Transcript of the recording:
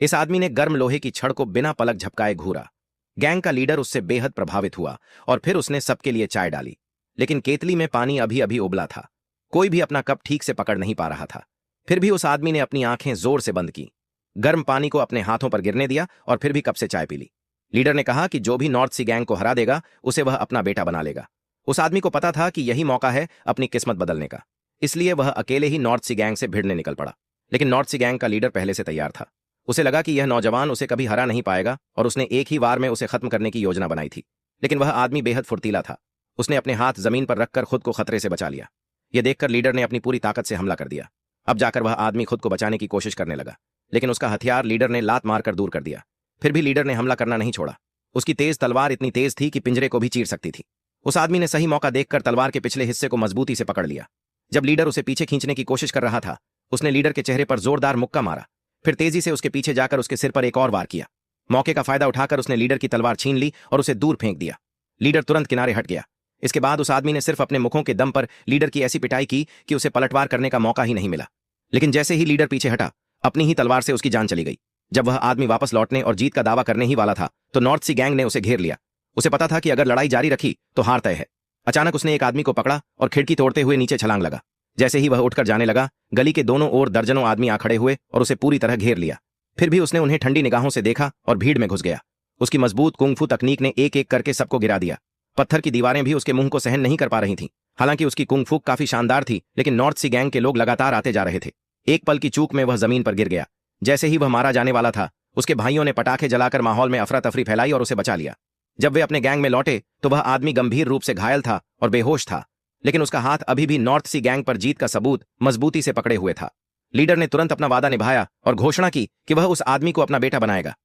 इस आदमी ने गर्म लोहे की छड़ को बिना पलक झपकाए घूरा। गैंग का लीडर उससे बेहद प्रभावित हुआ और फिर उसने सबके लिए चाय डाली। लेकिन केतली में पानी अभी अभी उबला था। कोई भी अपना कप ठीक से पकड़ नहीं पा रहा था। फिर भी उस आदमी ने अपनी आंखें जोर से बंद की, गर्म पानी को अपने हाथों पर गिरने दिया और फिर भी कप से चाय पी ली। लीडर ने कहा कि जो भी नॉर्थ सी गैंग को हरा देगा उसे वह अपना बेटा बना लेगा। उस आदमी को पता था कि यही मौका है अपनी किस्मत बदलने का, इसलिए वह अकेले ही नॉर्थ सी गैंग से भिड़ने निकल पड़ा। लेकिन नॉर्थ सी गैंग का लीडर पहले से तैयार था। उसे लगा कि यह नौजवान उसे कभी हरा नहीं पाएगा और उसने एक ही वार में उसे खत्म करने की योजना बनाई थी। लेकिन वह आदमी बेहद फुर्तीला था। उसने अपने हाथ जमीन पर रखकर खुद को खतरे से बचा लिया। यह देखकर लीडर ने अपनी पूरी ताकत से हमला कर दिया। अब जाकर वह आदमी खुद को बचाने की कोशिश करने लगा, लेकिन उसका हथियार लीडर ने लात मारकर दूर कर दिया। फिर भी लीडर ने हमला करना नहीं छोड़ा। उसकी तेज तलवार इतनी तेज थी कि पिंजरे को भी चीर सकती थी। उस आदमी ने सही मौका देखकर तलवार के पिछले हिस्से को मजबूती से पकड़ लिया। जब लीडर उसे पीछे खींचने की कोशिश कर रहा था, उसने लीडर के चेहरे पर जोरदार मुक्का मारा। फिर तेजी से उसके पीछे जाकर उसके सिर पर एक और वार किया। मौके का फायदा उठाकर उसने लीडर की तलवार छीन ली और उसे दूर फेंक दिया। लीडर तुरंत किनारे हट गया। इसके बाद उस आदमी ने सिर्फ अपने मुखों के दम पर लीडर की ऐसी पिटाई की कि उसे पलटवार करने का मौका ही नहीं मिला। लेकिन जैसे ही लीडर पीछे हटा, अपनी ही तलवार से उसकी जान चली गई। जब वह आदमी वापस लौटने और जीत का दावा करने ही वाला था तो नॉर्थ सी गैंग ने उसे घेर लिया। उसे पता था कि अगर लड़ाई जारी रखी तो हार तय है। अचानक उसने एक आदमी को पकड़ा और खिड़की तोड़ते हुए नीचे छलांग लगा। जैसे ही वह उठकर जाने लगा, गली के दोनों ओर दर्जनों आदमी आ खड़े हुए और उसे पूरी तरह घेर लिया। फिर भी उसने उन्हें ठंडी निगाहों से देखा और भीड़ में घुस गया। उसकी मजबूत कुंग फू तकनीक ने एक एक करके सबको गिरा दिया। पत्थर की दीवारें भी उसके मुंह को सहन नहीं कर पा रही थीं। हालांकि उसकी कुंग फू काफी शानदार थी, लेकिन नॉर्थ सी गैंग के लोग लगातार आते जा रहे थे। एक पल की चूक में वह जमीन पर गिर गया। जैसे ही वह मारा जाने वाला था, उसके भाइयों ने पटाखे जलाकर माहौल में अफरा तफरी फैलाई और उसे बचा लिया। जब वे अपने गैंग में लौटे तो वह आदमी गंभीर रूप से घायल था और बेहोश था, लेकिन उसका हाथ अभी भी नॉर्थ सी गैंग पर जीत का सबूत मजबूती से पकड़े हुए था। लीडर ने तुरंत अपना वादा निभाया और घोषणा की कि वह उस आदमी को अपना बेटा बनाएगा।